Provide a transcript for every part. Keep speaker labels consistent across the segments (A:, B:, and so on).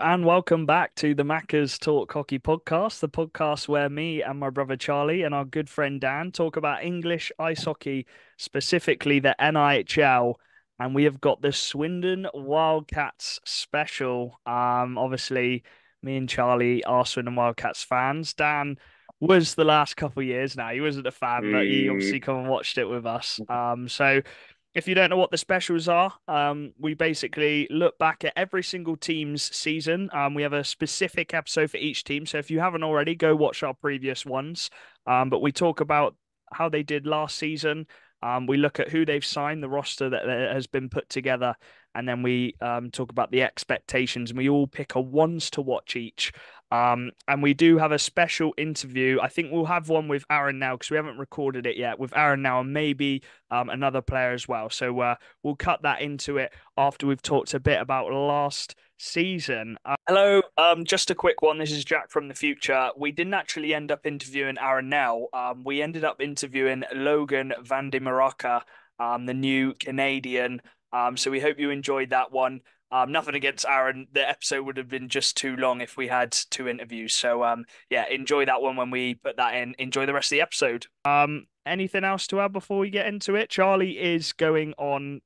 A: and welcome back to the Macca's Talk Hockey podcast, the podcast where me and my brother Charlie and our good friend Dan talk about English ice hockey, specifically the NIHL. And we have got the Swindon Wildcats special. Obviously, me and Charlie are Swindon Wildcats fans. Dan was the last couple of years now. He wasn't a fan, but he obviously
B: Mm,
A: come and watched it with us. So if you don't know what the specials are, we basically look back at every single team's season. We have a specific episode for each team. So if you haven't already, go watch our previous ones. But we talk about how they did last season. We look at who they've signed, the roster that has been put together, and then we talk about the expectations. And we all pick a ones to watch each. And we do have a special interview. I think we'll have one with Aaron now because we haven't recorded it yet with Aaron now and maybe another player as well. So we'll cut that into it after we've talked a bit about last season. Hello, just a quick one. This is Jack from the future. We didn't actually end up interviewing Aaron now. We ended up interviewing Logan vande Meerakker, the new Canadian. So we hope you enjoyed that one. Nothing against Aaron. The episode would have been just too long if we had two interviews. So yeah, enjoy that one when we put that in. Enjoy the rest of the episode. Anything else to add before we get into it? Charlie is going on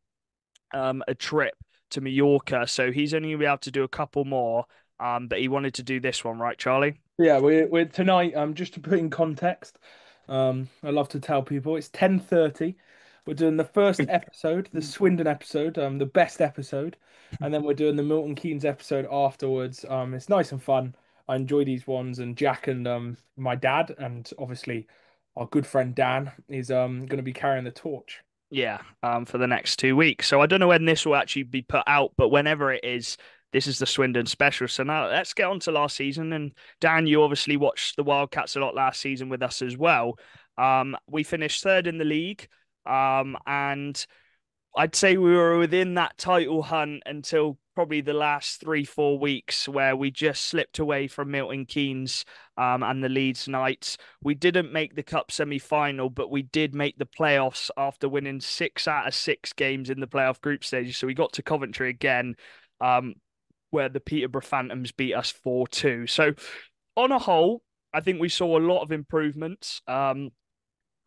A: a trip to Mallorca, so he's only gonna be able to do a couple more. But he wanted to do this one, right, Charlie?
C: Yeah, we're tonight. Just to put in context, I love to tell people it's 10:30. We're doing the first episode, the Swindon episode, the best episode, and then we're doing the Milton Keynes episode afterwards. It's nice and fun. I enjoy these ones, and Jack and my dad, and obviously our good friend Dan is going to be carrying the torch.
A: Yeah, for the next 2 weeks. So I don't know when this will actually be put out, but whenever it is, this is the Swindon special. So now let's get on to last season. And Dan, you obviously watched the Wildcats a lot last season with us as well. We finished third in the league. And I'd say we were within that title hunt until probably the last 3, 4 weeks where we just slipped away from Milton Keynes and the Leeds Knights. We didn't make the cup semi-final, but we did make the playoffs after winning 6 out of 6 games in the playoff group stage. So we got to Coventry again, where the Peterborough Phantoms beat us 4-2. So on a whole, I think we saw a lot of improvements.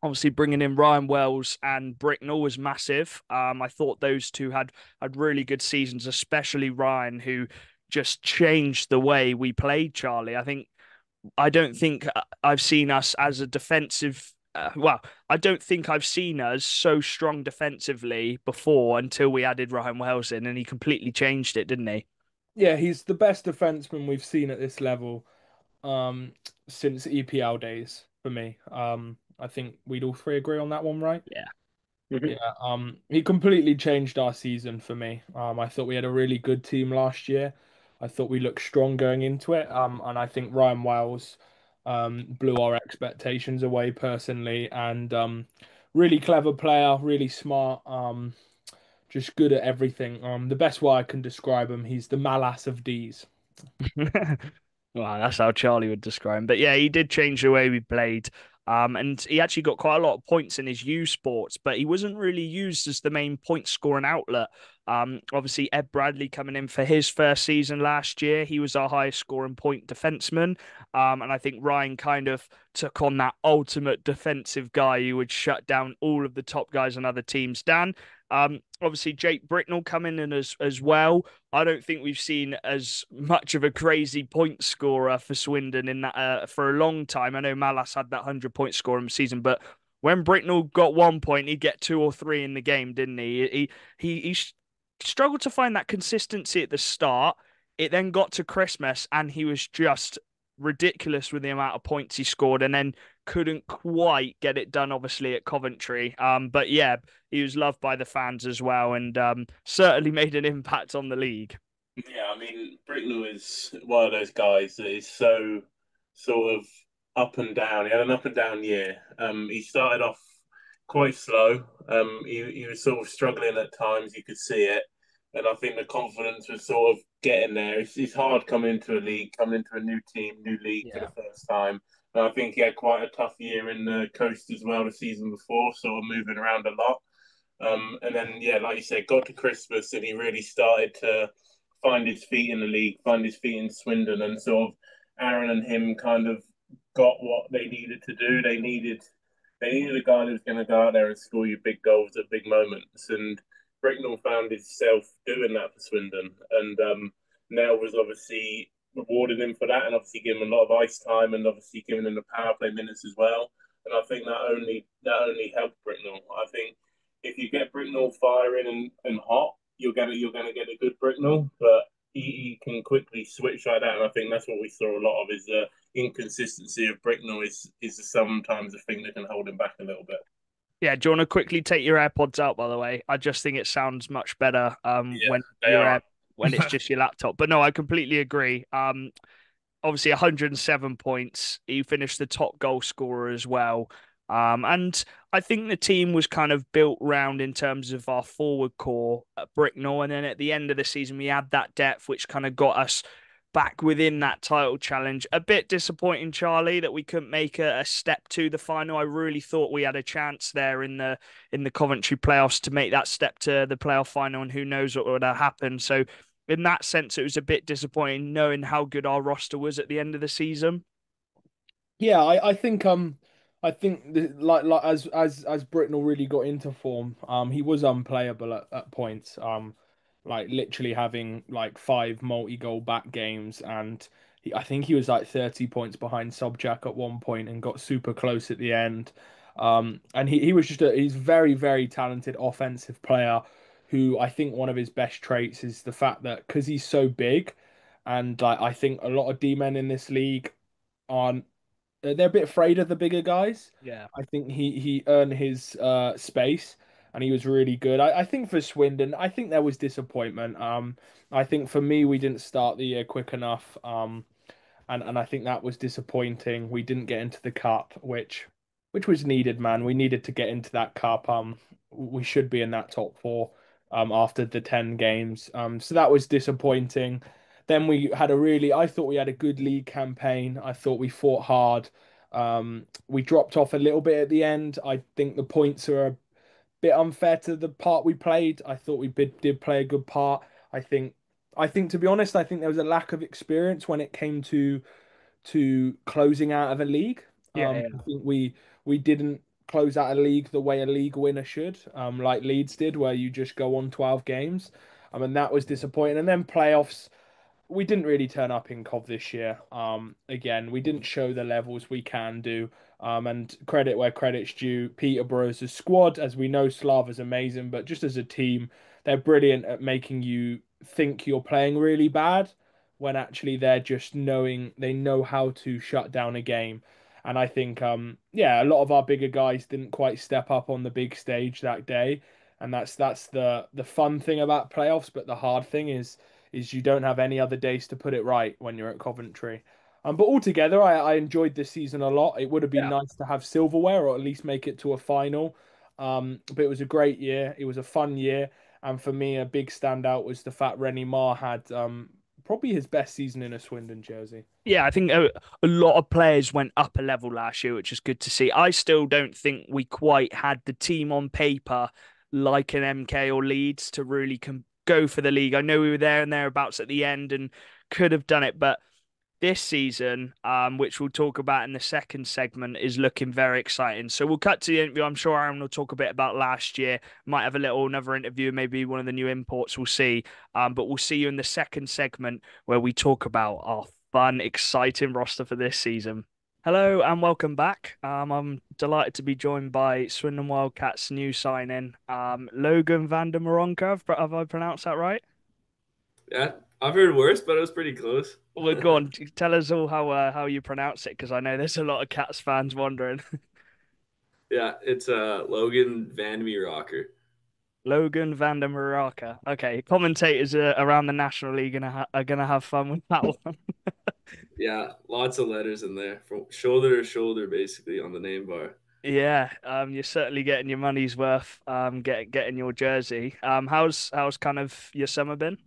A: Obviously, bringing in Ryan Wells and Bricknell was massive. I thought those two had really good seasons, especially Ryan, who just changed the way we played. Charlie, I don't think I've seen us as a defensive. I don't think I've seen us so strong defensively before until we added Ryan Wells in, and he completely changed it, didn't he?
C: Yeah, he's the best defenseman we've seen at this level um, since EPL days for me. I think we'd all three agree on that one, right?
A: Yeah.
C: Yeah, he completely changed our season for me. I thought we had a really good team last year. I thought we looked strong going into it. And I think Ryan Wells blew our expectations away personally. And really clever player, really smart. Just good at everything. The best way I can describe him, he's the Malas of D's.
A: Well, that's how Charlie would describe him. But yeah, he did change the way we played. And he actually got quite a lot of points in his U sports, but he wasn't really used as the main point scoring outlet. Obviously, Ed Bradley coming in for his first season last year, he was our highest scoring point defenseman. And I think Ryan kind of took on that ultimate defensive guy who would shut down all of the top guys on other teams. Dan, obviously Jake Bricknell coming in as well. I don't think we've seen as much of a crazy point scorer for Swindon in that for a long time. I know Malas had that 100-point score in the season, but when Bricknell got 1 point, he'd get two or three in the game, didn't he? He struggled to find that consistency at the start. It then got to Christmas, and he was just ridiculous with the amount of points he scored, and then couldn't quite get it done, obviously, at Coventry. But yeah, he was loved by the fans as well, and certainly made an impact on the league.
B: yeah, I mean, Bricknell is one of those guys that is so sort of up and down. He had an up and down year. He started off quite slow. He was sort of struggling at times. You could see it, and I think the confidence was sort of getting there. It's hard coming into a league, coming into a new team, new league for
A: Yeah.
B: the first time. And I think he had quite a tough year in the coast as well the season before, sort of moving around a lot. And then, yeah, like you said, got to Christmas and he really started to find his feet in the league, find his feet in Swindon, and sort of Aaron and him kind of got what they needed to do. They needed a guy who was going to go out there and score you big goals at big moments, and Bricknell found himself doing that for Swindon, and Nell was obviously rewarding him for that, and obviously giving him a lot of ice time, and obviously giving him the power play minutes as well. And I think that only helped Bricknell. I think if you get Bricknell firing and hot, you're gonna get a good Bricknell, but he can quickly switch like that, and I think that's what we saw a lot of is the inconsistency of Bricknell is sometimes the thing that can hold him back a little bit.
A: Yeah, do you want to quickly take your AirPods out, by the way? I just think it sounds much better
B: Yeah,
A: when
B: they
A: your
B: are.
A: air when it's just your laptop. But no, I completely agree. Obviously 107 points. He finished the top goal scorer as well. And I think the team was kind of built round in terms of our forward core at Bricknell. And then at the end of the season, we had that depth, which kind of got us back within that title challenge. A bit disappointing, Charlie, that we couldn't make a step to the final. I really thought we had a chance there in the Coventry playoffs to make that step to the playoff final, and who knows what would have happened. So in that sense, it was a bit disappointing knowing how good our roster was at the end of the season.
C: Yeah, I think like as Britnell really got into form, he was unplayable at points. Like literally having like five multi-goal back games, and I think he was like 30 points behind Sobchak at one point and got super close at the end. And he was just he's very, very talented offensive player who I think one of his best traits is the fact that because he's so big, and like I think a lot of D-men in this league aren't they're a bit afraid of the bigger guys.
A: Yeah.
C: I think he earned his space and he was really good. I think for Swindon, I think there was disappointment. I think for me, we didn't start the year quick enough. And I think that was disappointing. We didn't get into the cup, which was needed, man. We needed to get into that cup. We should be in that top four after the 10 games. So that was disappointing. Then we had I thought we had a good league campaign. I thought we fought hard. We dropped off a little bit at the end. I think the points are a bit unfair to the part we played. I thought we did play a good part. I think I think to be honest, I think there was a lack of experience when it came to closing out of a league.
A: Yeah, yeah.
C: I think we didn't close out a league the way a league winner should, like Leeds did, where you just go on 12 games. I mean, that was disappointing. And then playoffs, we didn't really turn up in Cov this year. Again, we didn't show the levels we can do. And credit where credit's due. Peterborough as a squad, as we know, Slava's amazing, but just as a team, they're brilliant at making you think you're playing really bad when actually they're just they know how to shut down a game. And I think, yeah, a lot of our bigger guys didn't quite step up on the big stage that day, and that's the fun thing about playoffs. But the hard thing is you don't have any other days to put it right when you're at Coventry. But altogether, I enjoyed this season a lot. It would have been
B: Yeah,
C: nice to have silverware or at least make it to a final. But it was a great year. It was a fun year. And for me, a big standout was the fact Rennie Marr had probably his best season in a Swindon jersey.
A: Yeah, I think a lot of players went up a level last year, which is good to see. I still don't think we quite had the team on paper like an MK or Leeds to really go for the league. I know we were there and thereabouts at the end and could have done it, but this season, which we'll talk about in the second segment, is looking very exciting. So we'll cut to the interview. I'm sure Aaron will talk a bit about last year. Might have another interview, maybe one of the new imports. We'll see. But we'll see you in the second segment where we talk about our fun, exciting roster for this season. Hello and welcome back. I'm delighted to be joined by Swindon Wildcats' new signing, Logan vande Meerakker. Have I pronounced that right?
D: Yeah, I've heard worse, but it was pretty close.
A: Well, go on. Tell us all how you pronounce it, because I know there's a lot of Cats fans wondering.
D: Yeah, it's Logan vande Meerakker.
A: Logan vande Meerakker. Okay, commentators around the National League are gonna have fun with that one.
D: Yeah, lots of letters in there from shoulder to shoulder, basically on the name bar.
A: Yeah, you're certainly getting your money's worth. Getting your jersey. How's kind of your summer been?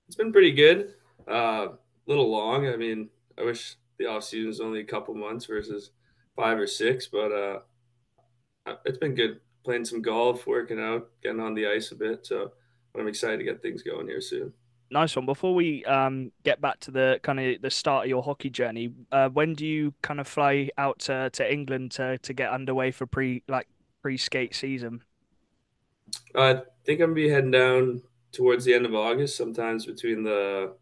D: It's been pretty good. A little long. I mean, I wish the off season was only a couple months versus 5 or 6, but it's been good. Playing some golf, working out, getting on the ice a bit. So I'm excited to get things going here soon.
A: Nice one. Before we get back to the kind of the start of your hockey journey, when do you kind of fly out to England to get underway for pre-skate season?
D: I think I'm gonna be heading down towards the end of August, sometimes between the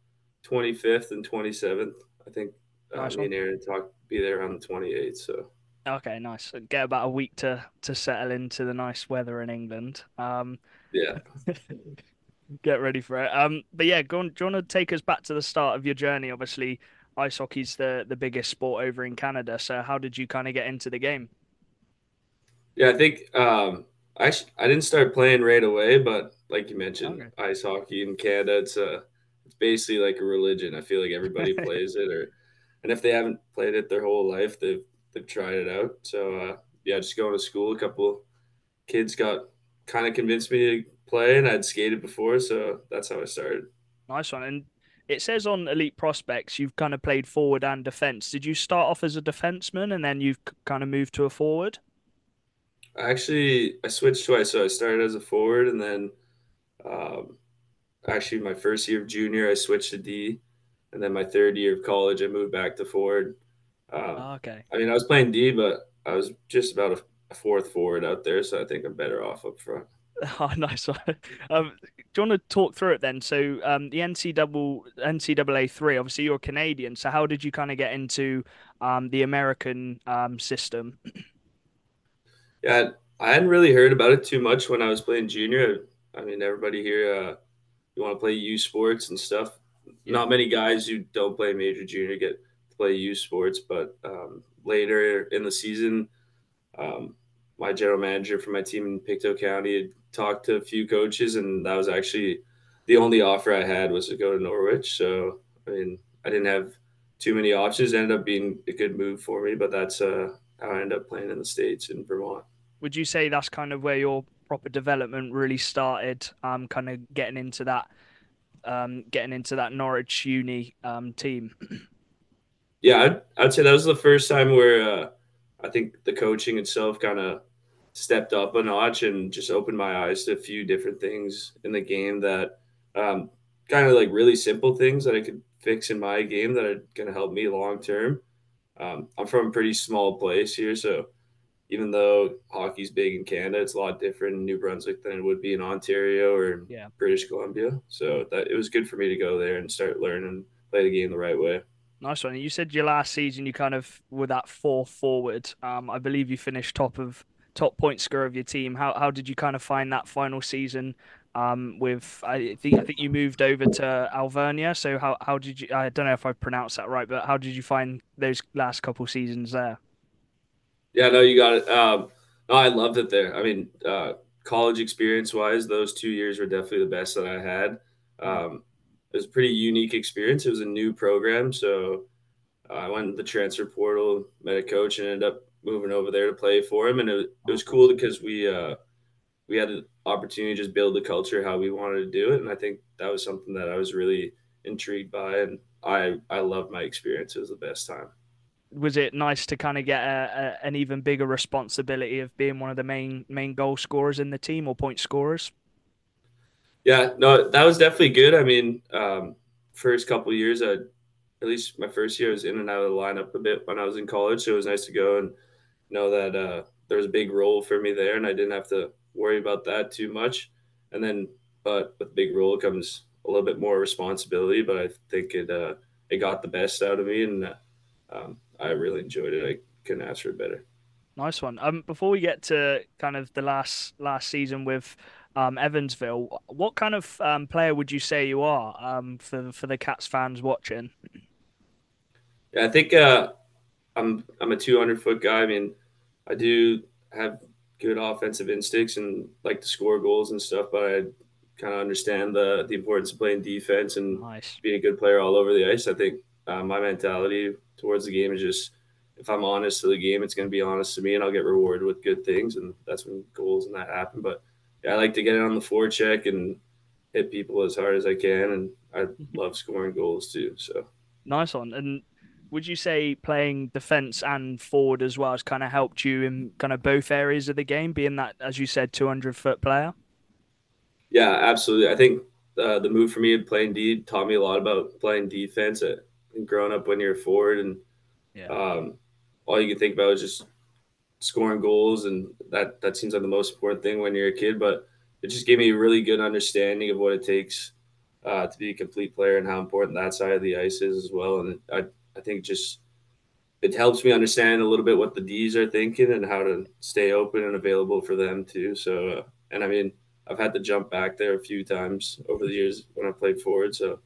D: 25th and 27th. I think
A: Nice
D: me
A: one.
D: and Aaron talk be there on the 28th. So
A: Okay, nice. Get about a week to settle into the nice weather in England.
D: yeah,
A: Get ready for it. But yeah, go on. Do you want to take us back to the start of your journey? Obviously, ice hockey's the biggest sport over in Canada. So how did you kind of get into the game?
D: yeah. I think I didn't start playing right away, but like you mentioned,
A: Okay.
D: ice hockey in Canada, it's basically like a religion. I feel like everybody plays it, and if they haven't played it their whole life, they've tried it out. So yeah, just going to school, a couple kids got kind of convinced me to play, and I'd skated before, so that's how I started.
A: Nice one. And it says on Elite Prospects you've kind of played forward and defense. Did you start off as a defenseman and then you've kind of moved to a forward?
D: I switched twice, so I started as a forward, and then um, actually my first year of junior, I switched to D, and then my third year of college, I moved back to forward. Um,
A: Okay.
D: I mean, I was playing D, but I was just about a fourth forward out there, so I think I'm better off up front.
A: Oh, nice one. Do you want to talk through it then? So, the NCAA three. Obviously, you're Canadian. So, how did you kind of get into the American system?
D: Yeah, I hadn't really heard about it too much when I was playing junior. I mean, everybody here, you want to play U sports and stuff.
A: Yeah.
D: Not many guys who don't play major junior get to play U sports, but later in the season, um, my general manager for my team in Pictou County had talked to a few coaches, and that was actually the only offer I had was to go to Norwich. So, I mean, I didn't have too many options. It ended up being a good move for me, but that's how I ended up playing in the States in Vermont.
A: Would you say that's kind of where your proper development really started? Kind of getting into that Norwich Uni team.
D: Yeah, I'd say that was the first time where I think the coaching itself kind of stepped up a notch and just opened my eyes to a few different things in the game that um, kind of like really simple things that I could fix in my game that are going to help me long term. I'm from a pretty small place here, so even though hockey's big in Canada, it's a lot different in New Brunswick than it would be in Ontario or in
A: Yeah.
D: British Columbia. So that it was good for me to go there and start learning, play the game the right way.
A: Nice one. You said your last season you kind of were that fourth forward. I believe you finished top point scorer of your team. How did you kind of find that final season? With I think you moved over to Alvernia. So how did you? I don't know if I pronounced that right, but how did you find those last couple seasons there?
D: Yeah, no, you got it. No, I loved it there. I mean, college experience wise, those 2 years were definitely the best that I had.
A: Yeah.
D: It was a pretty unique experience. It was a new program, so I went in the transfer portal, met a coach, and ended up moving over there to play for him. And it
A: Oh,
D: was cool because we had an opportunity to just build the culture how we wanted to do it, and I think that was something that I was really intrigued by, and I loved my experience. It was the best time.
A: was it nice to kind of get an even bigger responsibility of being one of the main goal scorers in the team or point scorers?
D: Yeah, no, that was definitely good. I mean, first couple of years, at least my first year, I was in and out of the lineup a bit when I was in college, so it was nice to go and know that there was a big role for me there, and I didn't have to worry about that too much. And then, but with big role comes a little bit more responsibility. But I think it got the best out of me, and I really enjoyed it. I couldn't ask for better.
A: Nice one. Before we get to kind of the last season with Evansville, what kind of player would you say you are for the Cats fans watching?
D: Yeah, I think I'm a 200-foot guy. I mean, I do have good offensive instincts and like to score goals and stuff, but I kind of understand the importance of playing defense and
A: Nice.
D: being a good player all over the ice. I think my mentality towards the game is just if I'm honest to the game, it's going to be honest to me, and I'll get rewarded with good things, and that's when goals and that happen. But yeah, I like to get it on the forecheck and hit people as hard as I can, and I love scoring goals too. So.
A: Nice one. And would you say playing defense and forward as well has kind of helped you in kind of both areas of the game, being that, as you said, 200-foot player?
D: Yeah, absolutely. I think the move for me in playing D taught me a lot about playing defense. And growing up when you're a forward, and
A: Yeah.
D: all you can think about is just scoring goals, and that seems like the most important thing when you're a kid. But it just gave me a really good understanding of what it takes to be a complete player and how important that side of the ice is as well. And I think just it helps me understand a little bit what the D's are thinking and how to stay open and available for them too. So, and I mean, I've had to jump back there a few times over the years when I played forward. So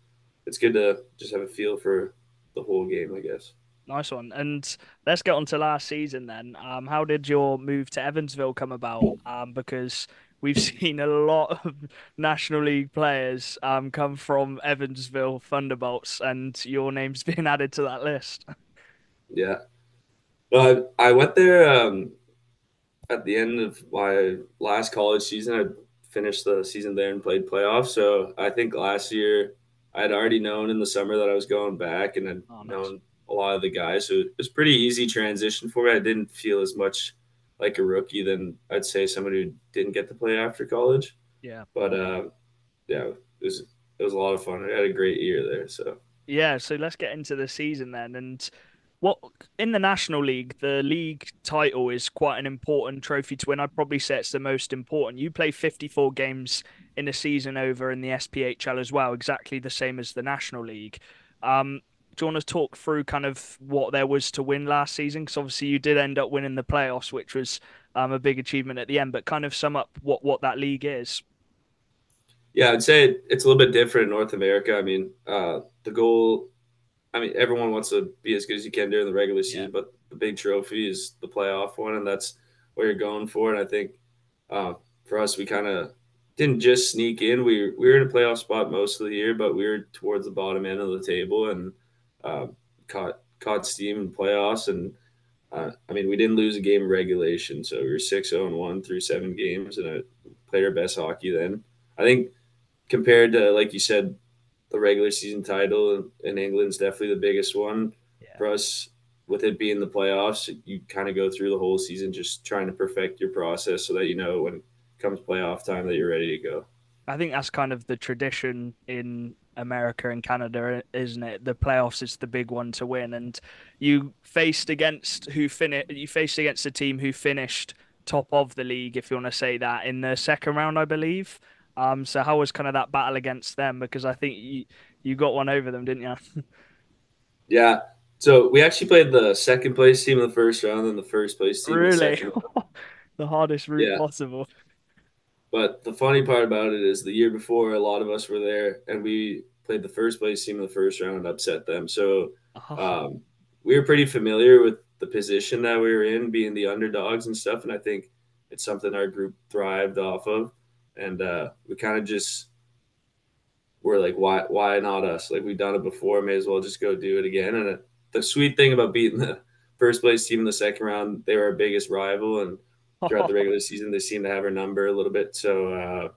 D: it's good to just have a feel for the whole game, I guess.
A: Nice one. And let's get on to last season then. How did your move to Evansville come about? Because we've seen a lot of National League players come from Evansville Thunderbolts, and your name's been added to that list.
D: Yeah. But I went there at the end of my last college season. I finished the season there and played playoffs. So I think last year I had already known in the summer that I was going back, and I'd
A: Oh, nice.
D: known a lot of the guys. So it was pretty easy transition for me. I didn't feel as much like a rookie than I'd say somebody who didn't get to play after college.
A: Yeah.
D: But yeah, it was a lot of fun. I had a great year there. So
A: Yeah, so let's get into the season then. And what in the National League, the league title is quite an important trophy to win. I'd probably say it's the most important. You play 54 games in a season over in the SPHL as well, exactly the same as the National League. Do you want to talk through kind of what there was to win last season? Because obviously you did end up winning the playoffs, which was a big achievement at the end, but kind of sum up what that league is.
D: yeah, I'd say it's a little bit different in North America. I mean, the goal. I mean, everyone wants to be as good as you can during the regular season, but the big trophy is the playoff one, and that's what you're going for. And I think for us, we kind of didn't just sneak in. We were in a playoff spot most of the year, but we were towards the bottom end of the table and caught steam in playoffs. And I mean, we didn't lose a game in regulation, so we were 6-0-1 through 7 games, and I played our best hockey then. I think compared to, like you said, the regular season title in England is definitely the biggest one for us. With it being the playoffs, you kind of go through the whole season just trying to perfect your process so that you know when it comes playoff time that you're ready to go.
A: I think that's kind of the tradition in America and Canada, isn't it? The playoffs is the big one to win, and you faced against a team who finished top of the league, if you want to say that, in the second round, I believe. So how was kind of that battle against them? Because I think you got one over them, didn't you?
D: Yeah. So we actually played the second place team in the first round and the first place team in the
A: Really?
D: second round.
A: The hardest route
D: Yeah.
A: possible.
D: But the funny part about it is the year before, a lot of us were there, and we played the first place team in the first round and upset them. So we were pretty familiar with the position that we were in, being the underdogs and stuff. And I think it's something our group thrived off of. And we kind of just were like, why not us? Like, we've done it before, may as well just go do it again. And the sweet thing about beating the first place team in the second round, they were our biggest rival, and throughout the regular season, they seemed to have our number a little bit. So,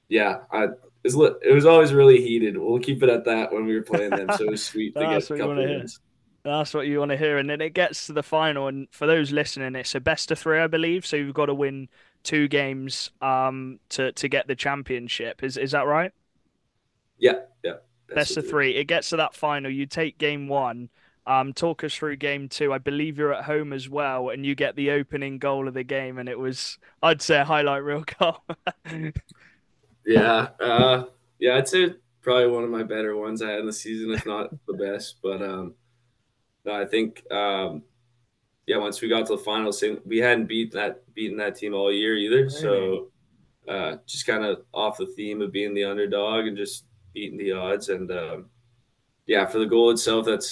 D: yeah, it was always really heated. We'll keep it at that when we were playing them. So it was sweet to get a couple wins.
A: That's what you want to hear. And then it gets to the final. And for those listening, it's a best of three, I believe. So you've got to win 2 games to get the championship. Is that right?
D: Yeah.
A: Best of 3. It gets to that final. You take game 1. Talk us through game 2. I believe you're at home as well, and you get the opening goal of the game, and it was, I'd say, a highlight reel goal.
D: Yeah. Yeah, I'd say probably one of my better ones I had in the season, if not the best. But no, I think yeah, once we got to the finals, we hadn't beaten that team all year either.
A: Really?
D: So just kind of off the theme of being the underdog and just beating the odds. And yeah, for the goal itself, that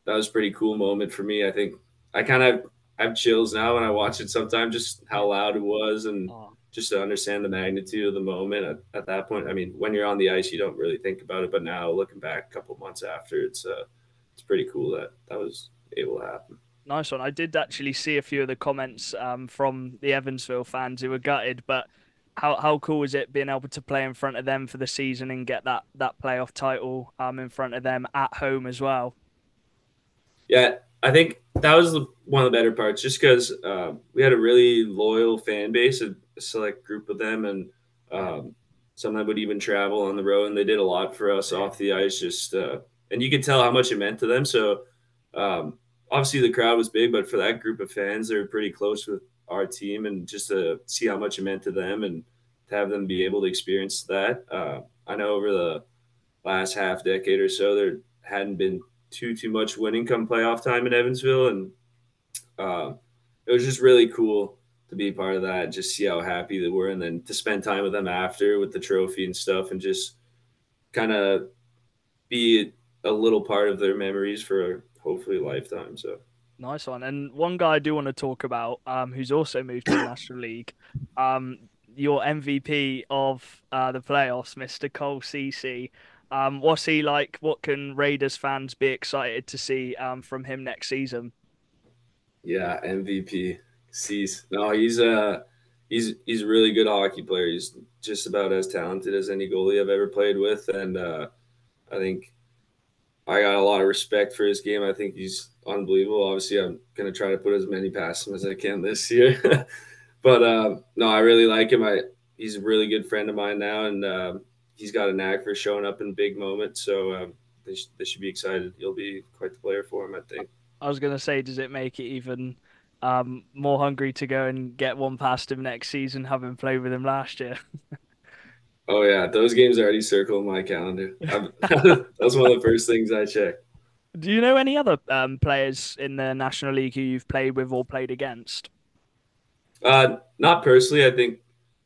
D: was a pretty cool moment for me. I think I kind of have chills now when I watch it sometimes, just how loud it was and just to understand the magnitude of the moment at that point. I mean, when you're on the ice, you don't really think about it, but now looking back a couple months after, it's pretty cool that was able to happen.
A: Nice one. I did actually see a few of the comments from the Evansville fans who were gutted, but how cool is it being able to play in front of them for the season and get that playoff title in front of them at home as well?
D: Yeah, I think that was one of the better parts, just because we had a really loyal fan base, a select group of them, and some that would even travel on the road, and they did a lot for us off the ice. Just and you could tell how much it meant to them. So obviously the crowd was big, but for that group of fans, they were pretty close with our team, and just to see how much it meant to them and to have them be able to experience that. I know over the last half decade or so, there hadn't been too much winning come playoff time in Evansville, and it was just really cool to be part of that, just see how happy they were, and then to spend time with them after with the trophy and stuff, and just kind of be a little part of their memories for hopefully a lifetime. So
A: Nice one. And one guy I do want to talk about, who's also moved to the National League, your MVP of the playoffs, Mr. Cole Cece. What's he like? What can Raiders fans be excited to see from him next season?
D: yeah, MVP. Cease. No, he's a really good hockey player. He's just about as talented as any goalie I've ever played with, and I think I got a lot of respect for his game. I think he's unbelievable. Obviously, I'm going to try to put as many past him as I can this year. But no, I really like him. He's a really good friend of mine now, and he's got a knack for showing up in big moments. So they should be excited. He'll be quite the player for him, I think.
A: I was gonna say, does it make it even more hungry to go and get one past him next season, having played with him last year?
D: Oh yeah, those games are already circled in my calendar. That's one of the first things I check.
A: Do you know any other players in the National League who you've played with or played against?
D: Not personally. I think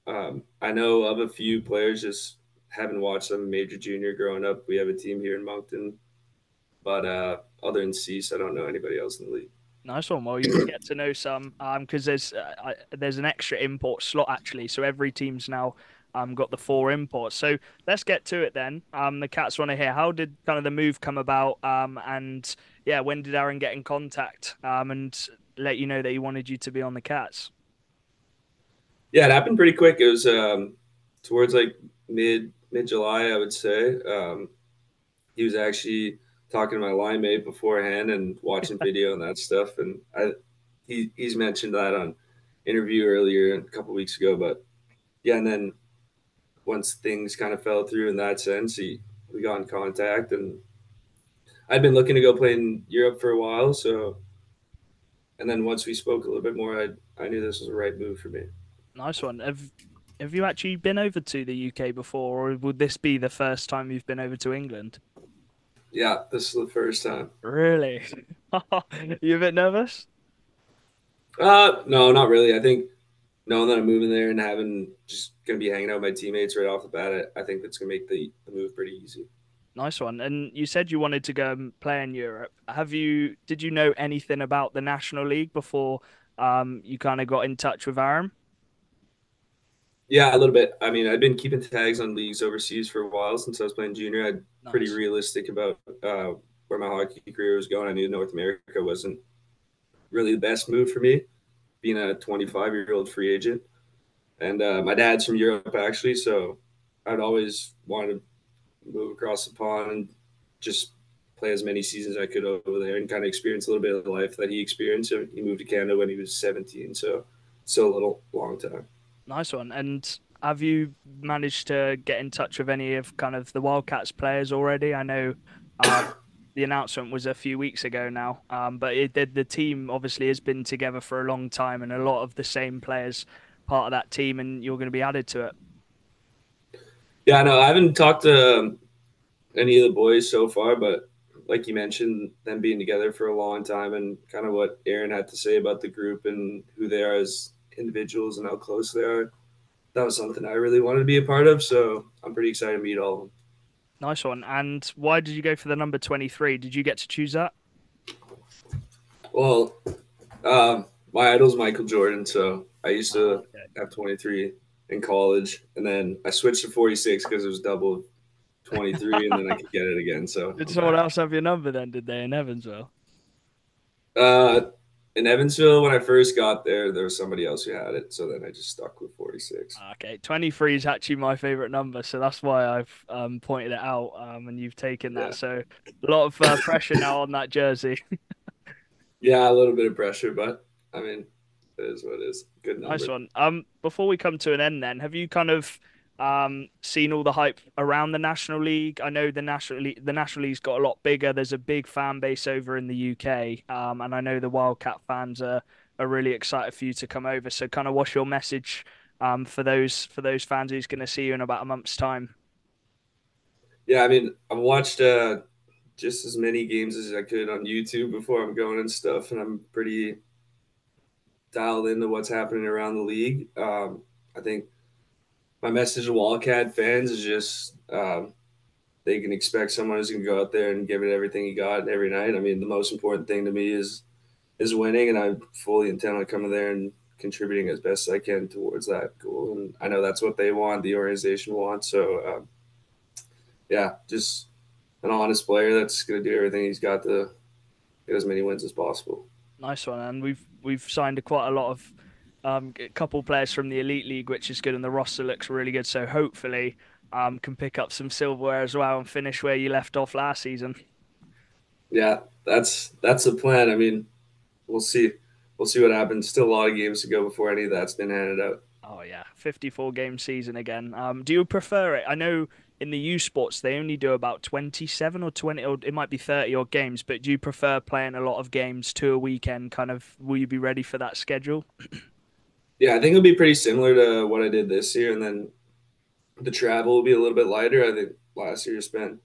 D: I know of a few players. Just haven't watched them major junior growing up. We have a team here in Moncton, but other than Cease, I don't know anybody else in the league.
A: Nice one. Well, you can get to know some because there's an extra import slot actually. So every team's now got the four imports. So let's get to it then. The Cats want to hear how did kind of the move come about and yeah, when did Aaron get in contact and let you know that he wanted you to be on the Cats?
D: Yeah, it happened pretty quick. It was towards like mid July, I would say. He was actually talking to my line mate beforehand and watching video and that stuff. And he's mentioned that on interview earlier a couple weeks ago. But yeah, and then once things kind of fell through in that sense, we got in contact, and I'd been looking to go play in Europe for a while. So, and then once we spoke a little bit more, I knew this was the right move for me.
A: Nice one. Have you actually been over to the UK before, or would this be the first time you've been over to England?
D: Yeah, this is the first time.
A: Really? You a bit nervous?
D: No, not really. I think knowing that I'm moving there and having just gonna be hanging out with my teammates right off the bat, I think that's gonna make the move pretty easy.
A: Nice one. And you said you wanted to go and play in Europe. Did you know anything about the National League before you kind of got in touch with Aaron?
D: Yeah, a little bit. I mean, I've been keeping tags on leagues overseas for a while since I was playing junior. I'm pretty
A: Nice.
D: realistic about where my hockey career was going. I knew North America wasn't really the best move for me, being a 25-year-old free agent. And my dad's from Europe, actually, so I'd always wanted to move across the pond and just play as many seasons as I could over there and kind of experience a little bit of the life that he experienced. He moved to Canada when he was 17, so still a little long time.
A: Nice one. And have you managed to get in touch with any of kind of the Wildcats players already? I know the announcement was a few weeks ago now, but the team obviously has been together for a long time and a lot of the same players part of that team, and you're going to be added to it.
D: Yeah, no, I haven't talked to any of the boys so far, but like you mentioned, them being together for a long time and kind of what Aaron had to say about the group and who they are as individuals and how close they are, that was something I really wanted to be a part of. So I'm pretty excited to meet all of them.
A: Nice one. And why did you go for the number 23? Did you get to choose that?
D: Well, my idol's Michael Jordan, so I used to have 23 in college, and then I switched to 46 because it was double 23, and then I could get it again. So
A: Did someone else have your number then, did they, in Evansville?
D: Uh, in Evansville, when I first got there, there was somebody else who had it, so then I just stuck with 46.
A: Okay, 23 is actually my favorite number, so that's why I've pointed it out, and you've taken
D: Yeah,
A: that. So a lot of pressure now on that jersey.
D: yeah, a little bit of pressure, but I mean, it is what it is. Good
A: Nice
D: number.
A: one. Before we come to an end then, have you kind of Seen all the hype around the National League. I know the National League's got a lot bigger. There's a big fan base over in the UK, and I know the Wildcat fans are really excited for you to come over. So, kind of, what's your message for those fans who's going to see you in about a month's time?
D: Yeah, I mean, I've watched just as many games as I could on YouTube before I'm going and stuff, and I'm pretty dialed into what's happening around the league. I think my message to Wildcat fans is just they can expect someone who's going to go out there and give it everything he got every night. I mean, the most important thing to me is winning, and I fully intend on coming there and contributing as best as I can towards that goal. And I know that's what they want, the organization wants. So, yeah, just an honest player that's going to do everything he's got to get as many wins as possible.
A: Nice one, and we've signed quite a lot of a couple players from the Elite League, which is good, and the roster looks really good. So hopefully, can pick up some silverware as well and finish where you left off last season.
D: Yeah, that's the plan. I mean, we'll see. We'll see what happens. Still a lot of games to go before any of that's been handed out.
A: Oh yeah, 54 game season again. Do you prefer it? I know in the U Sports they only do about 27 or 20, or it might be 30 odd games, but do you prefer playing a lot of games to a weekend? Kind of, will you be ready for that schedule?
D: Yeah, I think it'll be pretty similar to what I did this year, and then the travel will be a little bit lighter. I think last year I spent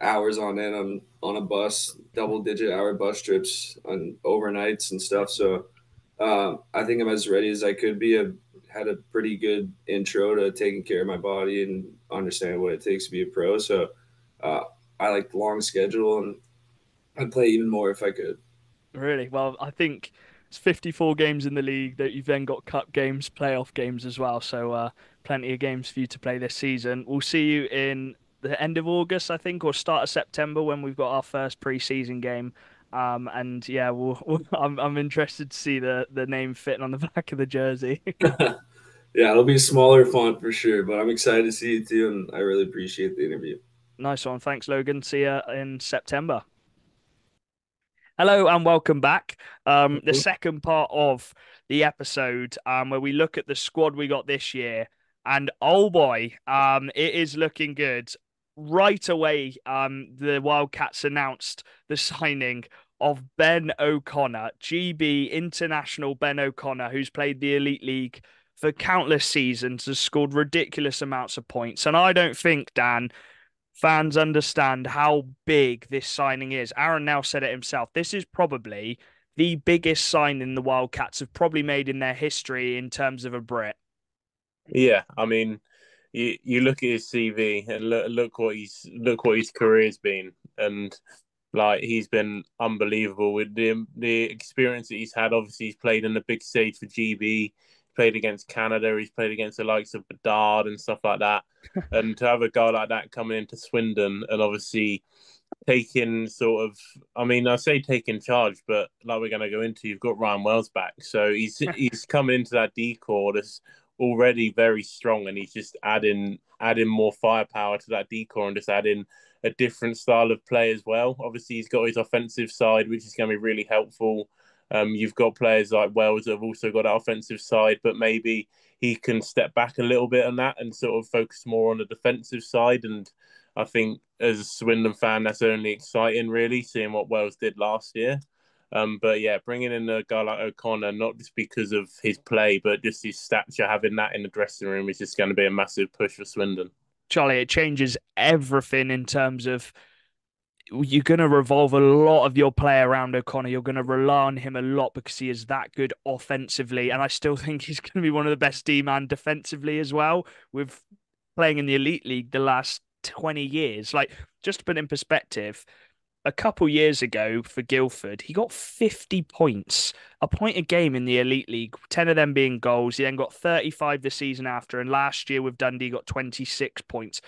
D: hours on end on a bus, double digit hour bus trips on overnights and stuff. So I think I'm as ready as I could be. I've had a pretty good intro to taking care of my body and understanding what it takes to be a pro. So uh, I like the long schedule, and I'd play even more if I could.
A: Really? Well, I think it's 54 games in the league that you've then got cup games, playoff games as well. So, plenty of games for you to play this season. We'll see you in the end of August, I think, or start of September when we've got our first pre-season game. And yeah, I'm interested to see the name fitting on the back of the jersey.
D: Yeah, it'll be a smaller font for sure, but I'm excited to see it too, and I really appreciate the interview.
A: Nice one. Thanks, Logan. See you in September. Hello and welcome back. The second part of the episode, where we look at the squad we got this year, and oh boy, it is looking good. Right away, the Wildcats announced the signing of Ben O'Connor, GB international Ben O'Connor, who's played the Elite League for countless seasons, has scored ridiculous amounts of points, and I don't think, Dan, fans understand how big this signing is. Aaron now said it himself. This is probably the biggest signing the Wildcats have probably made in their history in terms of a Brit.
B: Yeah, I mean, you look at his CV and look what his career's been, and like he's been unbelievable with the experience that he's had. Obviously, he's played in the big stage for GB, played against Canada, he's played against the likes of Bedard and stuff like that. And to have a guy like that coming into Swindon and obviously taking sort of, I mean, I say taking charge, but like we're going to go into, you've got Ryan Wells back, so he's coming into that decor that's already very strong, and he's just adding more firepower to that decor and just adding a different style of play as well. Obviously, he's got his offensive side, which is going to be really helpful. You've got players like Wells that have also got that offensive side, but maybe he can step back a little bit on that and sort of focus more on the defensive side. And I think as a Swindon fan, that's only exciting, really, seeing what Wells did last year. But yeah, bringing in a guy like O'Connor, not just because of his play, but just his stature, having that in the dressing room is just going to be a massive push for Swindon.
A: Charlie, it changes everything in terms of you're going to revolve a lot of your play around O'Connor. You're going to rely on him a lot because he is that good offensively. And I still think he's going to be one of the best D-man defensively as well, with playing in the Elite League the last 20 years. Like, just to put in perspective, a couple years ago for Guildford, he got 50 points, a point a game in the Elite League, 10 of them being goals. He then got 35 the season after, and last year with Dundee got 26 points.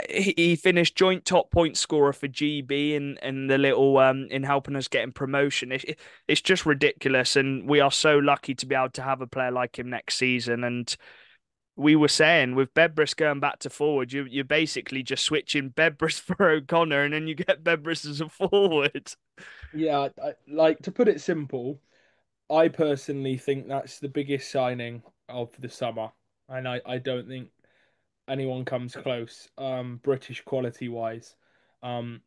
A: He finished joint top point scorer for GB in the little in helping us getting promotion. It's just ridiculous, and we are so lucky to be able to have a player like him next season. And we were saying with Bedbris going back to forward, you're basically just switching Bedbris for O'Connor, and then you get Bedbris as a forward.
C: Yeah, like to put it simple, I personally think that's the biggest signing of the summer, and I don't think anyone comes close, British quality wise.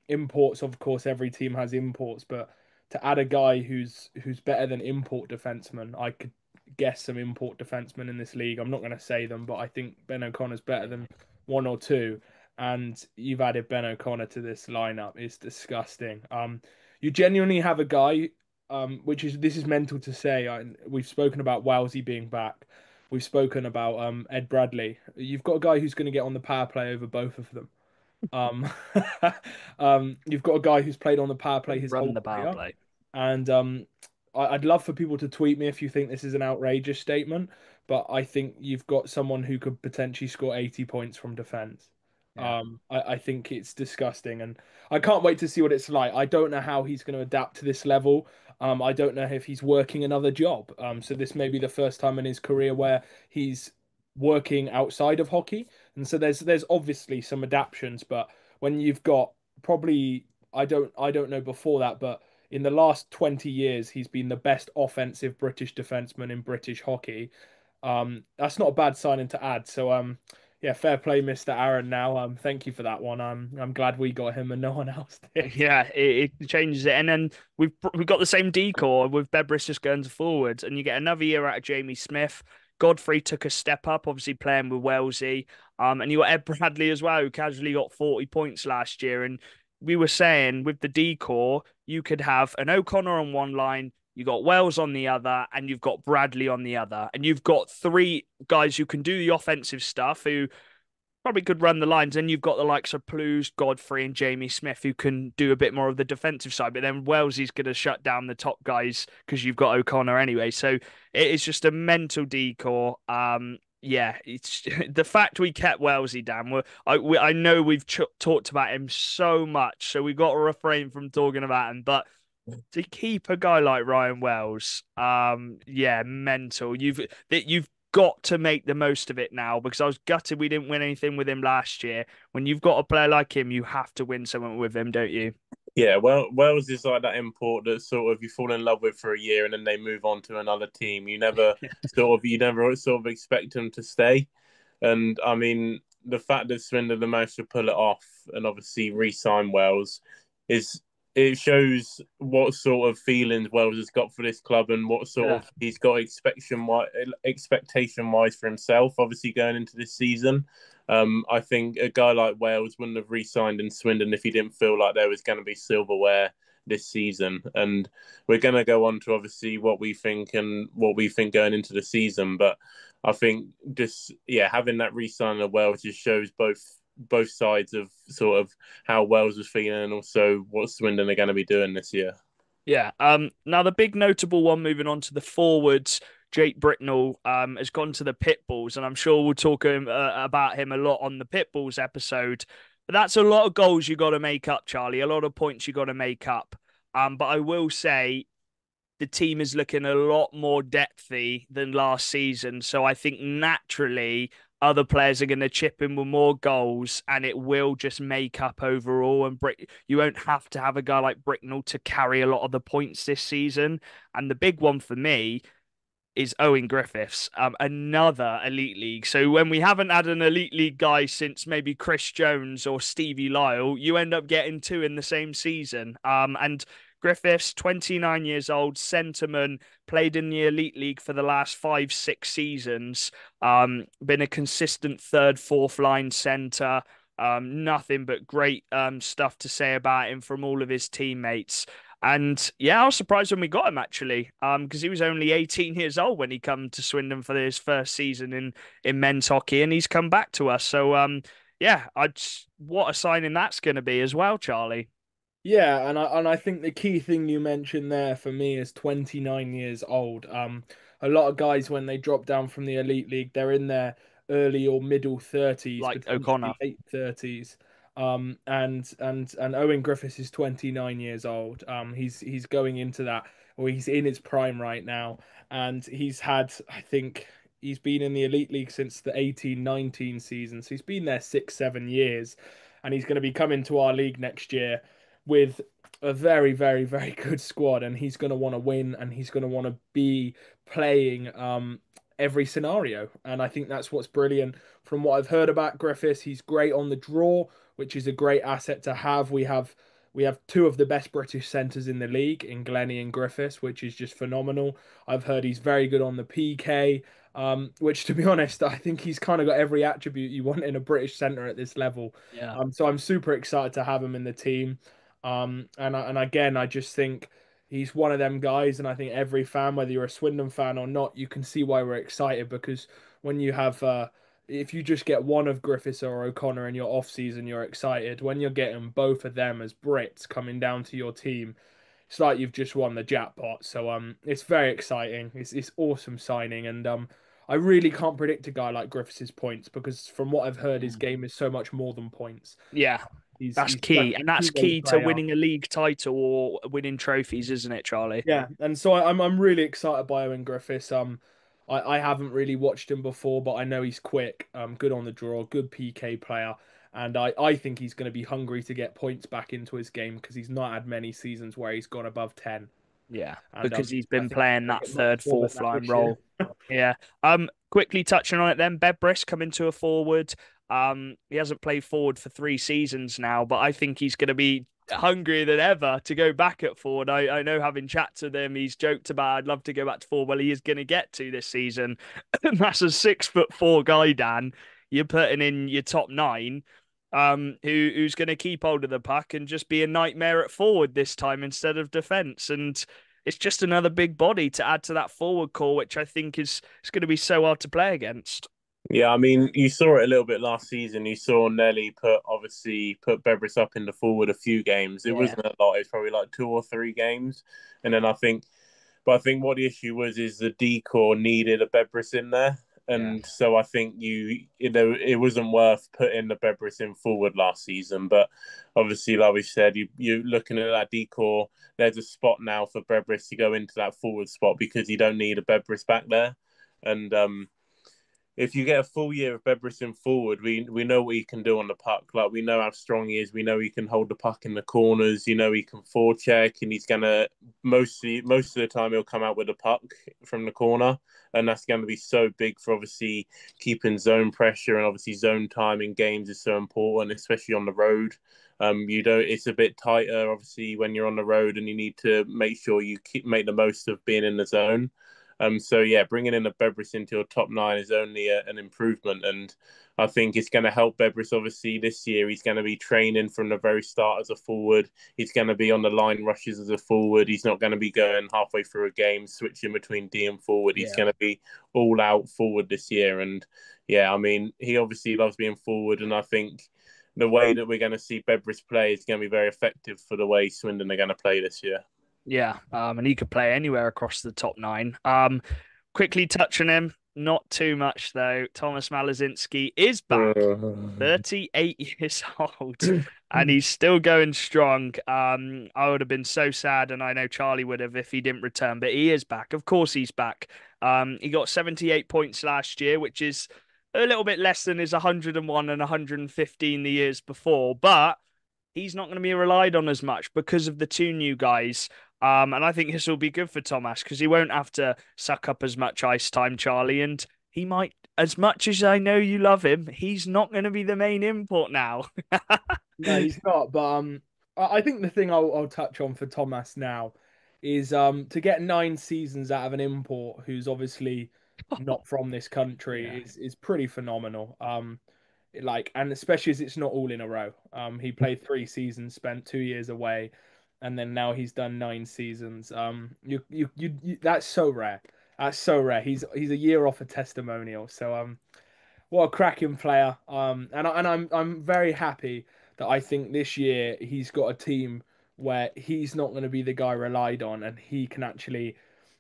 C: Imports, of course, every team has imports, but to add a guy who's better than import defenseman, I could guess some import defensemen in this league. I'm not going to say them, but I think Ben O'Connor's better than one or two. And you've added Ben O'Connor to this lineup. It's disgusting. You genuinely have a guy, which is this is mental to say. We've spoken about Wowsy being back. We've spoken about Ed Bradley. You've got a guy who's going to get on the power play over both of them. Um, you've got a guy who's played on the power play his
A: Run
C: whole
A: the power
C: career,
A: play.
C: and I'd love for people to tweet me if you think this is an outrageous statement, but I think you've got someone who could potentially score 80 points from defense.
A: Yeah.
C: I think it's disgusting, and I can't wait to see what it's like. I don't know how he's going to adapt to this level. I don't know if he's working another job. So this may be the first time in his career where he's working outside of hockey, and so there's obviously some adaptations. But when you've got probably I don't know before that, but in the last 20 years, he's been the best offensive British defenseman in British hockey. That's not a bad signing to add. So yeah, fair play, Mr. Aaron. Now, thank you for that one. I'm glad we got him and no one else did.
A: Yeah, it changes it, and then we've got the same decor with Bebris just going to forwards, and you get another year out of Jamie Smith. Godfrey took a step up, obviously playing with Wellesley, and you got Ed Bradley as well, who casually got 40 points last year. And we were saying with the decor, you could have an O'Connor on one line, you got Wells on the other, and you've got Bradley on the other, and you've got three guys who can do the offensive stuff who probably could run the lines. And you've got the likes of Plews, Godfrey, and Jamie Smith who can do a bit more of the defensive side. But then Wellesley's going to shut down the top guys because you've got O'Connor anyway. So it is just a mental decor. Yeah, it's the fact we kept Wellesley down. I know we've talked about him so much, so we've got to refrain from talking about him. But to keep a guy like Ryan Wells, yeah, mental. You've got to make the most of it now, because I was gutted we didn't win anything with him last year. When you've got a player like him, you have to win something with him, don't you?
B: Yeah, well, Wales is like that import that sort of you fall in love with for a year and then they move on to another team. You never sort of expect them to stay. And I mean, the fact that Swindon managed to pull it off and obviously re-sign Wales is it shows what sort of feelings Wales has got for this club and what sort
A: Yeah.
B: of he's got expectation wise for himself. Obviously, going into this season, I think a guy like Wales wouldn't have re-signed in Swindon if he didn't feel like there was going to be silverware this season. And we're going to go on to obviously what we think going into the season, but I think just having that re-sign of Wales just shows both sides of sort of how Wales was feeling and also what Swindon are going to be doing this year.
A: Yeah. Now the big notable one, moving on to the forwards, Jake Britnell has gone to the Pitbulls, and I'm sure we'll talk about him a lot on the Pitbulls episode. But that's a lot of goals you got to make up, Charlie. A lot of points you got to make up. But I will say the team is looking a lot more depthy than last season. So I think naturally other players are going to chip in with more goals, and it will just make up overall. And you won't have to have a guy like Bricknell to carry a lot of the points this season. And the big one for me is Owen Griffiths, another Elite League. So when we haven't had an Elite League guy since maybe Chris Jones or Stevie Lyle, you end up getting two in the same season. And Griffiths, 29 years old, centerman, played in the Elite League for the last 5-6 seasons. Been a consistent third, fourth line center. Nothing but great stuff to say about him from all of his teammates. And yeah, I was surprised when we got him actually, because he was only 18 years old when he come to Swindon for his first season in men's hockey, and he's come back to us. So yeah, what a signing that's going to be as well, Charlie.
C: Yeah, and I think the key thing you mentioned there for me is 29 years old. A lot of guys when they drop down from the Elite League, they're in their early or middle 30s,
A: Like
C: potentially
A: O'Connor.
C: late 30s. And Owen Griffiths is 29 years old. He's going into that, or he's in his prime right now, and I think he's been in the Elite League since the 18-19 season, so he's been there 6-7 years, and he's going to be coming to our league next year with a very, very, very good squad, and he's going to want to win, and he's going to want to be playing every scenario. And I think that's what's brilliant. From what I've heard about Griffiths, he's great on the draw, which is a great asset to have. We have two of the best British centres in the league in Glennie and Griffiths, which is just phenomenal. I've heard he's very good on the PK, which, to be honest, I think he's kind of got every attribute you want in a British centre at this level.
A: Yeah.
C: So I'm super excited to have him in the team. And again, I just think he's one of them guys, and I think every fan, whether you're a Swindon fan or not, you can see why we're excited, because when you have if you just get one of Griffiths or O'Connor in your off season, you're excited. When you're getting both of them as Brits coming down to your team, it's like you've just won the jackpot. So it's very exciting. It's awesome signing, and I really can't predict a guy like Griffiths' points, because from what I've heard, his game is so much more than points.
A: Yeah. That's
C: He's
A: key,
C: such
A: and that's
C: a
A: key to
C: player.
A: winning a league title or winning trophies, isn't it, Charlie?
C: Yeah, and so I'm really excited by Owen Griffiths. I haven't really watched him before, but I know he's quick, good on the draw, good PK player, and I think he's going to be hungry to get points back into his game, because he's not had many seasons where he's gone above 10.
A: Yeah,
C: And
A: because he's
C: I
A: been
C: think
A: playing
C: he's
A: that
C: gonna get
A: third,
C: much more than
A: fourth
C: that
A: line
C: this
A: role.
C: year.
A: Yeah. Quickly touching on it then, Bedbris coming to a forward. He hasn't played forward for 3 seasons now, but I think he's going to be hungrier than ever to go back at forward. I know, having chats with him, he's joked about I'd love to go back to forward. Well, he is going to get to this season. That's a 6'4" guy, Dan. You're putting in your top 9. Who's going to keep hold of the puck and just be a nightmare at forward this time instead of defense. And it's just another big body to add to that forward core, which I think is going to be so hard to play against.
B: Yeah, I mean, you saw it a little bit last season. You saw Nelly put Beveris up in the forward a few games. It wasn't a lot. It was probably like 2 or 3 games, and then I think what the issue was is the decor needed a Beveris in there, and so I think it wasn't worth putting the Beveris in forward last season. But obviously, like we said, you're looking at that decor. There's a spot now for Beveris to go into that forward spot, because you don't need a Beveris back there, and if you get a full year of Bedbriston forward, we know what he can do on the puck. Like, we know how strong he is. We know he can hold the puck in the corners. You know, he can forecheck, and he's gonna most of the time he'll come out with the puck from the corner, and that's going to be so big for obviously keeping zone pressure, and obviously zone time in games is so important, especially on the road. It's a bit tighter obviously when you're on the road, and you need to make sure you make the most of being in the zone. So yeah, bringing in a Bedbris into your top 9 is only an improvement, and I think it's going to help Bedbris. Obviously, this year he's going to be training from the very start as a forward. He's going to be on the line rushes as a forward. He's not going to be going halfway through a game switching between D and forward. He's going to be all out forward this year, and yeah, I mean, he obviously loves being forward, and I think the way that we're going to see Bedbris play is going to be very effective for the way Swindon are going to play this year.
A: Yeah, and he could play anywhere across the top 9. Quickly touching him, not too much though. Thomas Malazinski is back, 38 years old, and he's still going strong. I would have been so sad, and I know Charlie would have, if he didn't return, but he is back. Of course he's back. He got 78 points last year, which is a little bit less than his 101 and 115 the years before, but he's not going to be relied on as much because of the 2 new guys. And I think this will be good for Thomas, because he won't have to suck up as much ice time, Charlie. And he might, as much as I know you love him, he's not going to be the main import now.
C: No, he's not. But I think the thing I'll touch on for Thomas now is to get 9 seasons out of an import who's obviously not from this country is pretty phenomenal. And especially as it's not all in a row. He played 3 seasons, spent 2 years away, and then now he's done 9 seasons. That's so rare. That's so rare. He's a year off a testimonial. So what a cracking player. And I'm very happy that I think this year he's got a team where he's not going to be the guy relied on, and he can actually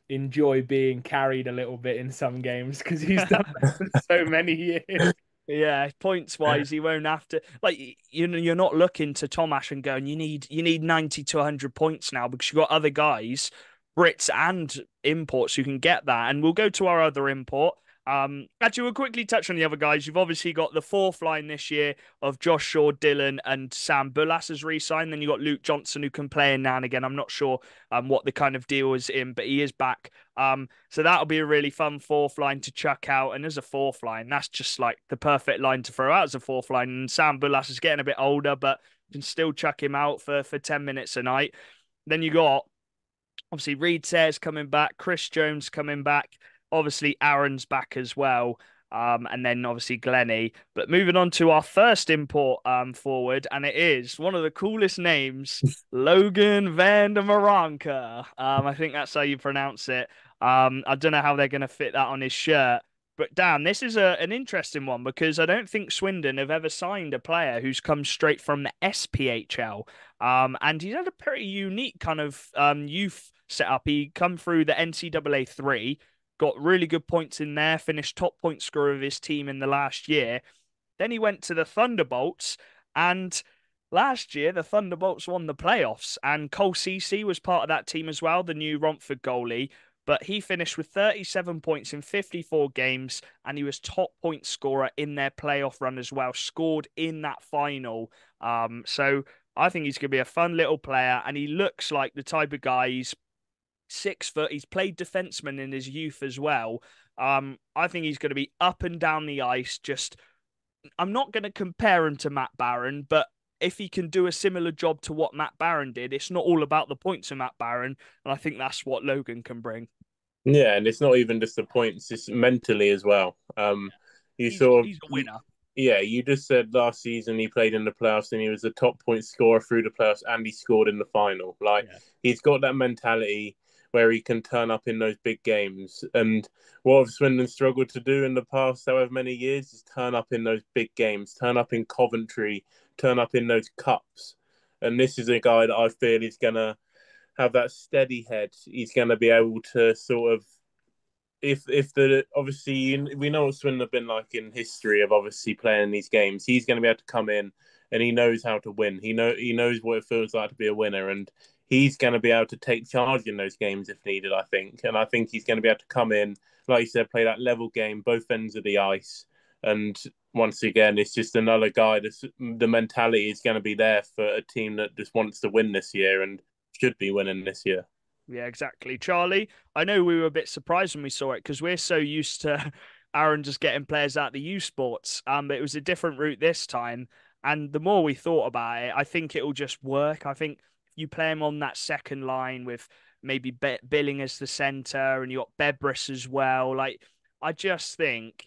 C: enjoy being carried a little bit in some games, because he's done that for so many years.
A: Yeah, points wise, he won't have to, like, you're not looking to Tomash and going, you need 90 to 100 points now, because you've got other guys, Brits and imports, who can get that. And we'll go to our other import. Actually, we'll quickly touch on the other guys. You've obviously got the fourth line this year of Josh Shaw, Dylan, and Sam Bullas has re-signed. Then you got Luke Johnson, who can play in now and again. I'm not sure what the kind of deal is in, but he is back. So that'll be a really fun fourth line to chuck out. And as a fourth line, that's just like the perfect line to throw out as a fourth line. And Sam Bullas is getting a bit older, but you can still chuck him out for 10 minutes a night. Then you got obviously Reed Sayers coming back, Chris Jones coming back. Obviously, Aaron's back as well. And then obviously Glennie. But moving on to our first import forward, and it is one of the coolest names, Logan vande Meerakker. I think that's how you pronounce it. I don't know how they're going to fit that on his shirt. But Dan, this is an interesting one because I don't think Swindon have ever signed a player who's come straight from the SPHL. And he's had a pretty unique kind of youth setup. He come through the NCAA 3, got really good points in there, finished top point scorer of his team in the last year. Then he went to the Thunderbolts, and last year the Thunderbolts won the playoffs, and Cole Cece was part of that team as well, the new Romford goalie. But he finished with 37 points in 54 games, and he was top point scorer in their playoff run as well, scored in that final. So I think he's going to be a fun little player, and he looks like the type of guy. He's 6 foot. He's played defenseman in his youth as well. I think he's going to be up and down the ice. Just, I'm not going to compare him to Matt Barron, but if he can do a similar job to what Matt Barron did, it's not all about the points of Matt Barron, and I think that's what Logan can bring.
B: Yeah, and it's not even just the points; it's mentally as well.
A: He's a winner.
B: You just said last season he played in the playoffs and he was the top point scorer through the playoffs and he scored in the final. He's got that mentality where he can turn up in those big games. And what have Swindon struggled to do in the past however many years is turn up in those big games, turn up in Coventry, turn up in those cups. And this is a guy that I feel is going to have that steady head. He's going to be able to sort of, if the obviously we know what Swindon have been like in history of obviously playing these games. He's going to be able to come in and he knows how to win. He knows what it feels like to be a winner, and he's going to be able to take charge in those games if needed. I think, and I think he's going to be able to come in, like you said, play that level game, both ends of the ice. And once again, it's just another guy. The mentality is going to be there for a team that just wants to win this year and should be winning this year.
A: Yeah, exactly. Charlie, I know we were a bit surprised when we saw it because we're so used to Aaron just getting players out of the U Sports. But it was a different route this time. And the more we thought about it, I think it'll just work. I think if you play him on that second line with maybe Billing as the centre and you got Bebris as well, like I just think,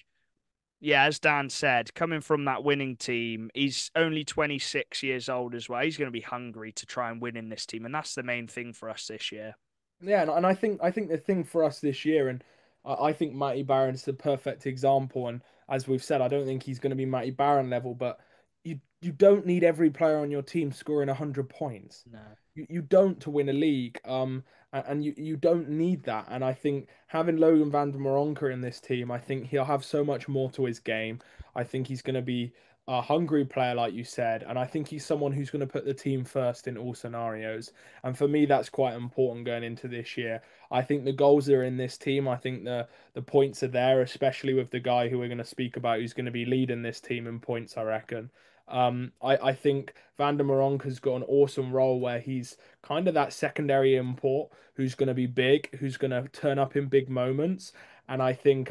A: yeah, as Dan said, coming from that winning team, he's only 26 years old as well. He's going to be hungry to try and win in this team. And that's the main thing for us this year.
C: Yeah, and I think the thing for us this year, and I think Matty Barron's the perfect example. And as we've said, I don't think he's going to be Matty Barron level, but you don't need every player on your team scoring 100 points.
A: No.
C: You don't to win a league. And you don't need that. And I think having Logan vande Meerakker in this team, I think he'll have so much more to his game. I think he's going to be a hungry player, like you said, and I think he's someone who's going to put the team first in all scenarios. And for me, that's quite important going into this year. I think the goals are in this team. I think the points are there, especially with the guy who we're going to speak about, who's going to be leading this team in points, I reckon. I think vande Meerakker's got an awesome role where he's kind of that secondary import who's going to be big, who's going to turn up in big moments. And I think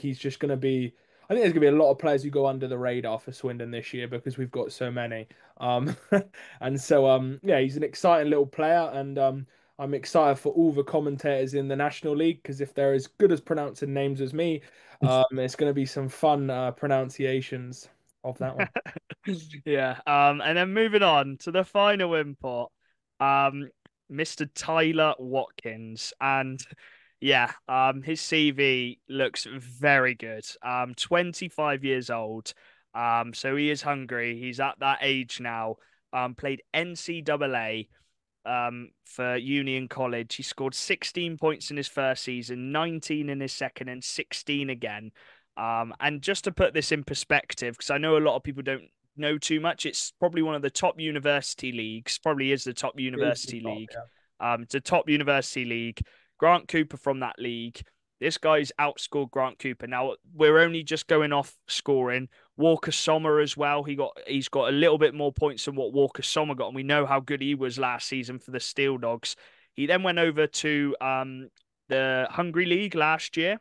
C: he's just going to be. I think there's going to be a lot of players who go under the radar for Swindon this year because we've got so many. And so yeah, he's an exciting little player, and I'm excited for all the commentators in the National League because if they're as good as pronouncing names as me, it's going to be some fun pronunciations of that one.
A: Yeah. And then moving on to the final import, Mr. Tyler Watkins. And yeah, his CV looks very good. 25 years old. So he is hungry. He's at that age now. Played NCAA for Union College. He scored 16 points in his first season, 19 in his second, and 16 again. And just to put this in perspective, because I know a lot of people don't know too much, it's probably one of the top university leagues. Probably is the top university league.
C: Yeah.
A: It's a top university league. Grant Cooper from that league This guy's outscored Grant Cooper. Now we're only just going off scoring. Walker Sommer as well. He's got a little bit more points than what Walker Sommer got, and we know how good he was last season for the Steel Dogs. He then went over to the Hungary League last year.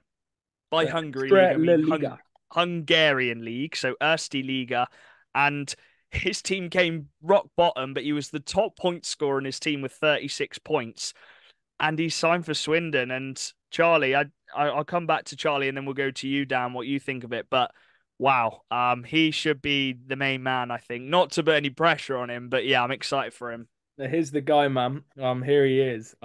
A: By Hungary League, I mean
C: Liga.
A: Hungarian League, so Erste Liga, and his team came rock bottom, but he was the top point scorer in his team with 36 points, and he signed for Swindon. And Charlie, I'll come back to Charlie, and then we'll go to you, Dan, what you think of it. But wow, he should be the main man, I think. Not to put any pressure on him, but yeah, I'm excited for him.
C: Here's the guy, man. Here he is.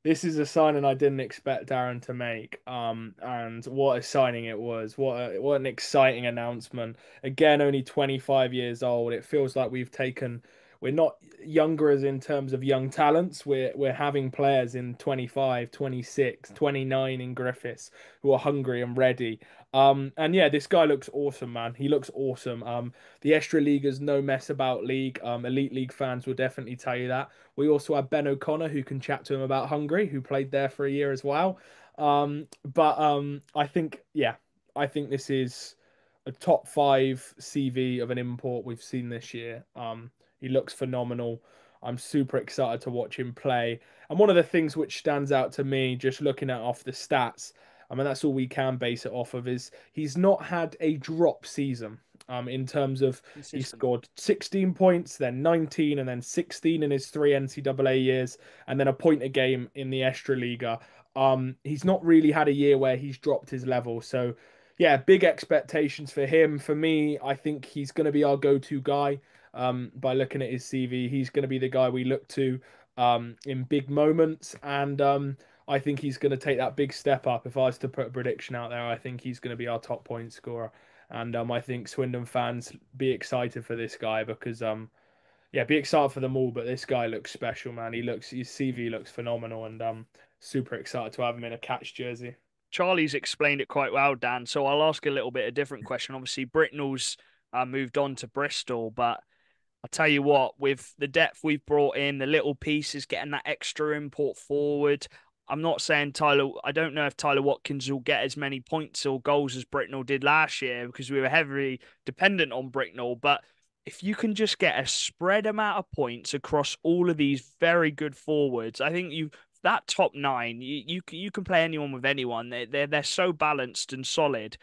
C: This is a signing I didn't expect Darren to make. And what a signing it was. What an exciting announcement. Again, only 25 years old. It feels like we're not younger as in terms of young talents. We're having players in 25, 26, 29 in Griffiths who are hungry and ready. And yeah, this guy looks awesome, man. He looks awesome. The Extra League's no mess about league. Elite League fans will definitely tell you that. We also have Ben O'Connor, who can chat to him about Hungary, who played there for a year as well. But I think, yeah, I think this is a top 5 CV of an import we've seen this year. He looks phenomenal. I'm super excited to watch him play. And one of the things which stands out to me, just looking at off the stats, I mean, that's all we can base it off of, is he's not had a drop season. In terms of he scored 16 points, then 19, and then 16 in his 3 NCAA years, and then a point a game in the Extraliga. He's not really had a year where he's dropped his level. So, yeah, big expectations for him. For me, I think he's going to be our go-to guy. By looking at his CV, he's going to be the guy we look to in big moments, and I think he's going to take that big step up. If I was to put a prediction out there, I think he's going to be our top point scorer. And I think Swindon fans be excited for this guy because yeah, be excited for them all. But this guy looks special, man. His CV looks phenomenal, and super excited to have him in a Cats jersey.
A: Charlie's explained it quite well, Dan. So I'll ask a little bit a different question. Obviously, Britnell's moved on to Bristol, but I'll tell you what, with the depth we've brought in, the little pieces, getting that extra import forward. I'm not saying I don't know if Tyler Watkins will get as many points or goals as Britnell did last year because we were heavily dependent on Britnell. But if you can just get a spread amount of points across all of these very good forwards, I think that top 9, you can play anyone with anyone. They're so balanced and solid.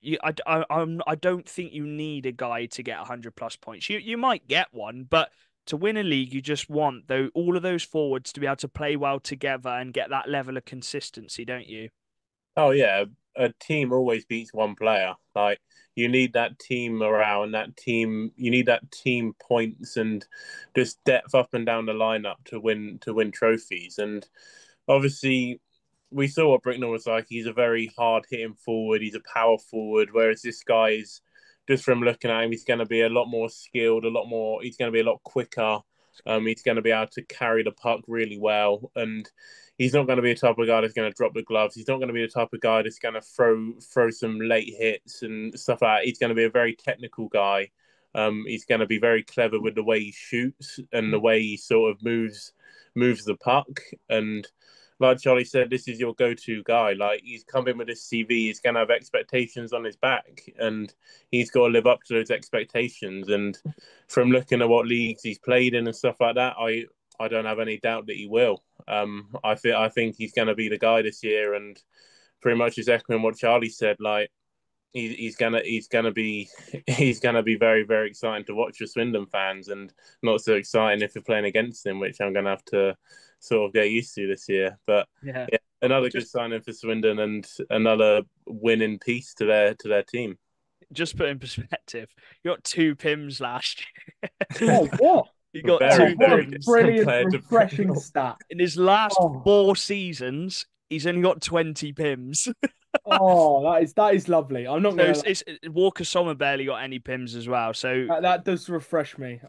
A: I don't think you need a guy to get 100 plus points. You might get one, but to win a league, you just want all of those forwards to be able to play well together and get that level of consistency, don't you?
B: Oh yeah, a team always beats one player. Like you need that team around that team. You need that team points and just depth up and down the lineup to win trophies. And obviously, we saw what Bricknell was like. He's a very hard hitting forward. He's a power forward, whereas this guy is just from looking at him, he's going to be a lot more skilled, a lot more. He's going to be a lot quicker. He's going to be able to carry the puck really well, and he's not going to be a type of guy that's going to drop the gloves. He's not going to be the type of guy that's going to throw some late hits and stuff like that. He's going to be a very technical guy. He's going to be very clever with the way he shoots and the way he sort of moves the puck. And like Charlie said, this is your go-to guy. Like he's come in with this CV, he's going to have expectations on his back, and he's got to live up to those expectations. And from looking at what leagues he's played in and stuff like that, I don't have any doubt that he will. I think he's going to be the guy this year, and pretty much is echoing what Charlie said. Like he's gonna be very, very exciting to watch for Swindon fans, and not so exciting if you're playing against him, which I'm gonna have to sort of get used to this year. But yeah, another good signing for Swindon and another winning piece to their team.
A: Just put in perspective, you got 2 PIMs last
C: year. Oh, what?
A: You got 2 PIMs.
C: Brilliant, refreshing stat.
A: In his last 4 seasons, he's only got 20 PIMs.
C: That is lovely. I'm not going
A: to. Walker Sommer barely got any PIMs as well. So
C: that does refresh me.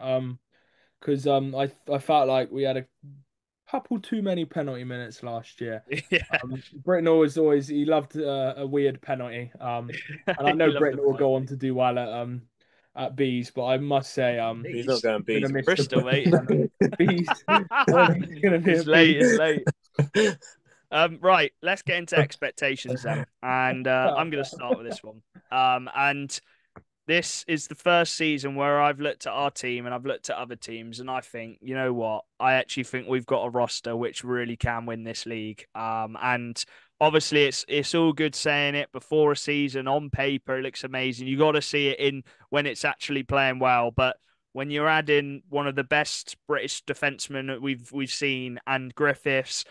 C: Because I felt like we had a couple too many penalty minutes last year.
A: Yeah.
C: Britton he loved a weird penalty. And I know Britton will go on to do well at Bees, but I must say
B: he's not going Bees.
A: Bristol, mate.
C: Bees.
A: It's late. Right, let's get into expectations then, and I'm going to start with this one. And this is the first season where I've looked at our team and I've looked at other teams, and I think, you know what? I actually think we've got a roster which really can win this league. And obviously it's all good saying it before a season on paper. It looks amazing. You got to see it in when it's actually playing well, but when you're adding one of the best British defensemen that we've seen and Griffiths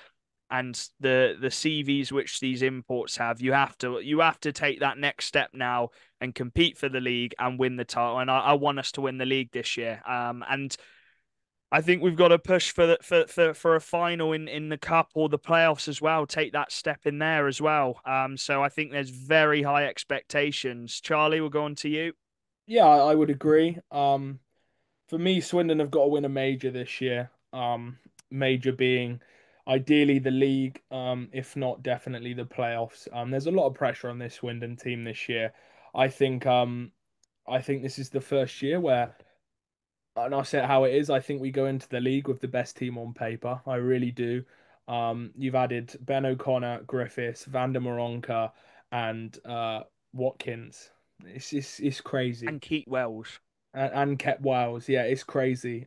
A: and the CVs which these imports have, you have to take that next step now and compete for the league and win the title. And I want us to win the league this year. And I think we've got to push for a final in the cup or the playoffs as well. Take that step in there as well. So I think there's very high expectations. Charlie, we'll go on to you.
C: Yeah, I would agree. For me, Swindon have got to win a major this year. Major being ideally the league, if not definitely the playoffs. There's a lot of pressure on this Swindon team this year. I think I think this is the first year where, and I'll say it how it is, I think we go into the league with the best team on paper. I really do. You've added Ben O'Connor, Griffiths, vande Meerakker, and Watkins. It's crazy.
A: And Keith Wells.
C: And kept Wales. Yeah, it's crazy.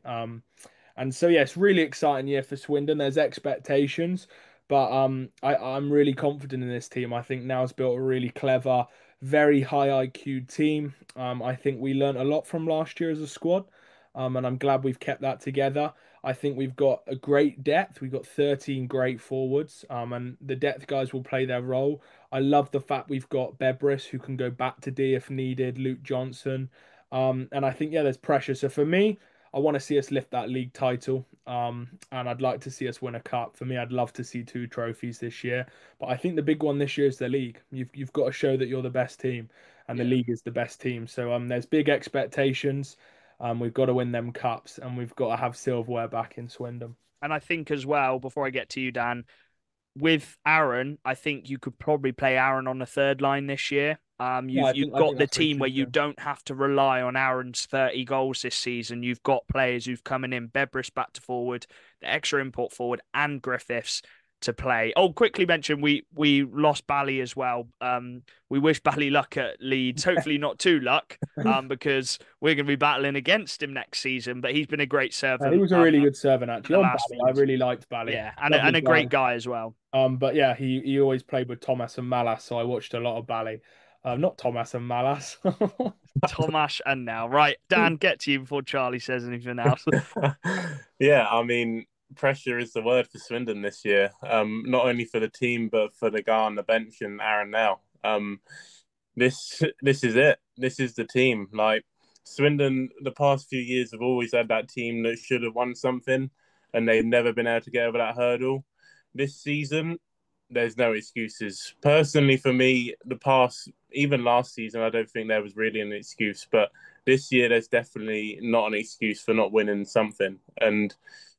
C: And so yeah, it's really exciting year for Swindon. There's expectations, but I'm really confident in this team. I think now's built a really clever, very high IQ team. I think we learned a lot from last year as a squad, and I'm glad we've kept that together. I think we've got a great depth. We've got 13 great forwards, and the depth guys will play their role. I love the fact we've got Bebris who can go back to D if needed. Luke Johnson. And I think, yeah, there's pressure. So for me, I want to see us lift that league title. And I'd like to see us win a cup. For me, I'd love to see 2 trophies this year. But I think the big one this year is the league. You've got to show that you're the best team, and the league is the best team. So there's big expectations. We've got to win them cups, and we've got to have silverware back in Swindon.
A: And I think as well, before I get to you, Dan, with Aaron, I think you could probably play Aaron on the third line this year. You've got the team where you don't have to rely on Aaron's 30 goals this season. You've got players who've coming in, Bebris back to forward, the extra import forward, and Griffiths to play. Oh, quickly mention we lost Bally as well. We wish Bally luck at Leeds. Hopefully not too luck, because we're going to be battling against him next season. But he's been a great servant.
C: He was a really good servant actually. On Bally, I really liked Bally.
A: Yeah, and a great guy as well.
C: But yeah, he always played with Thomas and Malas, so I watched a lot of Bally. Not Thomas and Malas.
A: Tomas and now. Right, Dan, get to you before Charlie says anything else.
B: Yeah, I mean, pressure is the word for Swindon this year. Not only for the team, but for the guy on the bench and Aaron now. This is it. This is the team. Like, Swindon, the past few years have always had that team that should have won something, and they've never been able to get over that hurdle. This season, there's no excuses. Personally, for me, even last season, I don't think there was really an excuse. But this year, there's definitely not an excuse for not winning something. And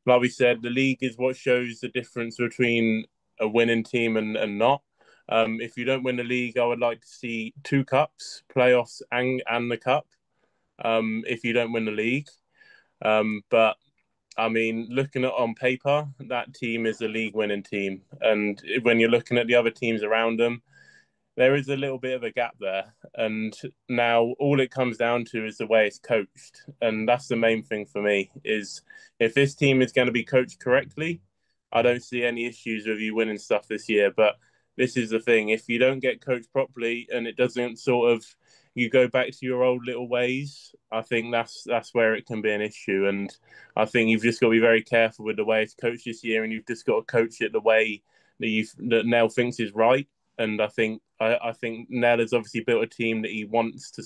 B: like we said, the league is what shows the difference between a winning team and not. If you don't win the league, I would like to see 2 cups, playoffs and the cup, if you don't win the league. But I mean, looking at on paper, that team is a league-winning team. And when you're looking at the other teams around them, there is a little bit of a gap there. And now all it comes down to is the way it's coached. And that's the main thing for me, is if this team is going to be coached correctly, I don't see any issues with you winning stuff this year. But this is the thing. If you don't get coached properly and it doesn't you go back to your old little ways, I think that's where it can be an issue. And I think you've just got to be very careful with the way it's coached this year, and you've just got to coach it the way that Nell thinks is right. And I think Nell has obviously built a team that he wants to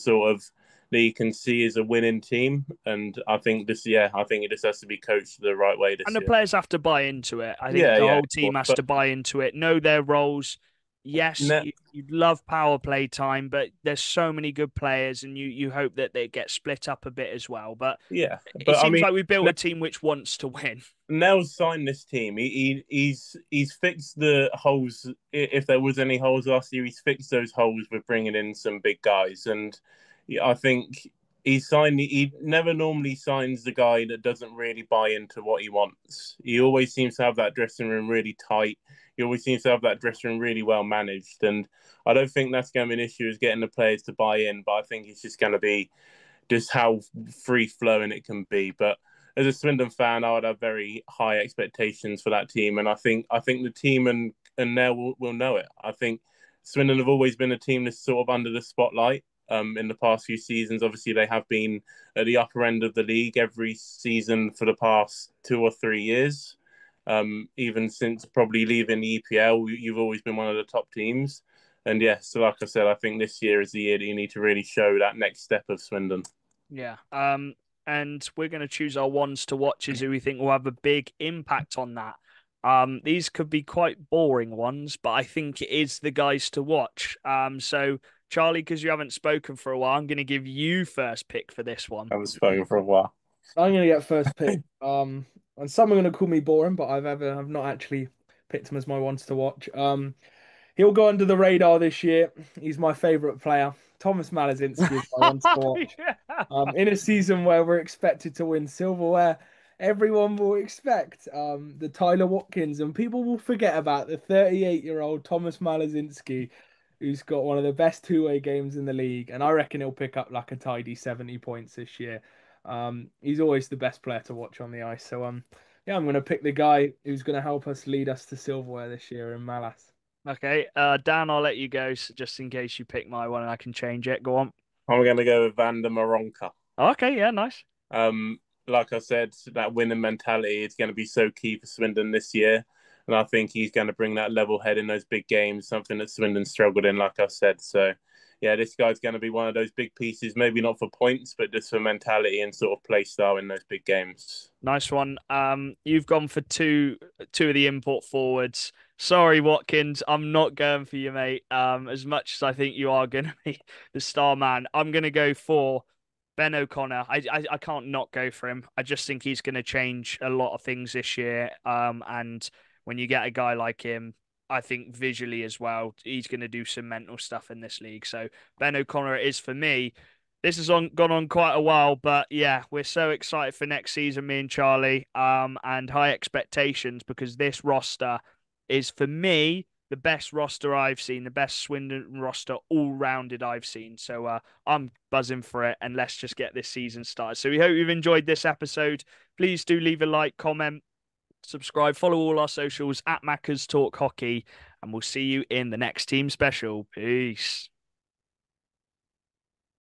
B: that he can see as a winning team. And I think it just has to be coached the right way this year.
A: And the players have to buy into it. I think the whole team has to buy into it, know their roles. Yes, you love power play time, but there's so many good players, and you hope that they get split up a bit as well. But
B: yeah,
A: it seems like we built a team which wants to win.
B: Nell's signed this team. He's fixed the holes. If there was any holes last year, he's fixed those holes with bringing in some big guys. And I think he never normally signs the guy that doesn't really buy into what he wants. He always seems to have that dressing room really tight. He always seems to have that dressing room really well managed. And I don't think that's going to be an issue is getting the players to buy in, but I think it's just going to be just how free flowing it can be. But as a Swindon fan, I would have very high expectations for that team, and I think the team and Nell will know it. I think Swindon have always been a team that's sort of under the spotlight. In the past few seasons, obviously they have been at the upper end of the league every season for the past 2 or 3 years. Even since probably leaving the EPL, you've always been one of the top teams. And yeah, so like I said, I think this year is the year that you need to really show that next step of Swindon.
A: Yeah. And we're going to choose our ones to watches who we think will have a big impact on that. These could be quite boring ones, but I think it is the guys to watch. So Charlie, because you haven't spoken for a while, I'm going to give you first pick for this one.
B: I haven't spoken for a while.
C: I'm going to get first pick. And some are going to call me boring, but I've not actually picked him as my ones to watch. He'll go under the radar this year. He's my favourite player. Thomas Malazinski is my ones to watch. In a season where we're expected to win silverware, everyone will expect the Tyler Watkins, and people will forget about the 38-year-old Thomas Malazinski, who's got one of the best two-way games in the league, and I reckon he'll pick up like a tidy 70 points this year. He's always the best player to watch on the ice. So yeah, I'm going to pick the guy who's going to help us lead us to silverware this year in Malas.
A: Okay, Dan, I'll let you go just in case you pick my one and I can change it. Go on.
B: I'm going to go with vande Meerakker.
A: Okay, yeah, nice.
B: Like I said, that winning mentality is going to be so key for Swindon this year. And I think he's going to bring that level head in those big games, something that Swindon struggled in, like I said. So, yeah, this guy's going to be one of those big pieces, maybe not for points, but just for mentality and sort of play style in those big games.
A: Nice one. You've gone for two of the import forwards. Sorry, Watkins, I'm not going for you, mate. As much as I think you are going to be the star man, I'm going to go for Ben O'Connor. I can't not go for him. I just think he's going to change a lot of things this year. And when you get a guy like him, I think visually as well, he's going to do some mental stuff in this league. So Ben O'Connor it is for me. This has gone on quite a while, but yeah, we're so excited for next season, me and Charlie, and high expectations because this roster is for me the best roster I've seen, the best Swindon roster all rounded I've seen. So I'm buzzing for it, and let's just get this season started. So we hope you've enjoyed this episode. Please do leave a like, comment, subscribe, follow all our socials at Macca's Talk Hockey, and we'll see you in the next team special. Peace.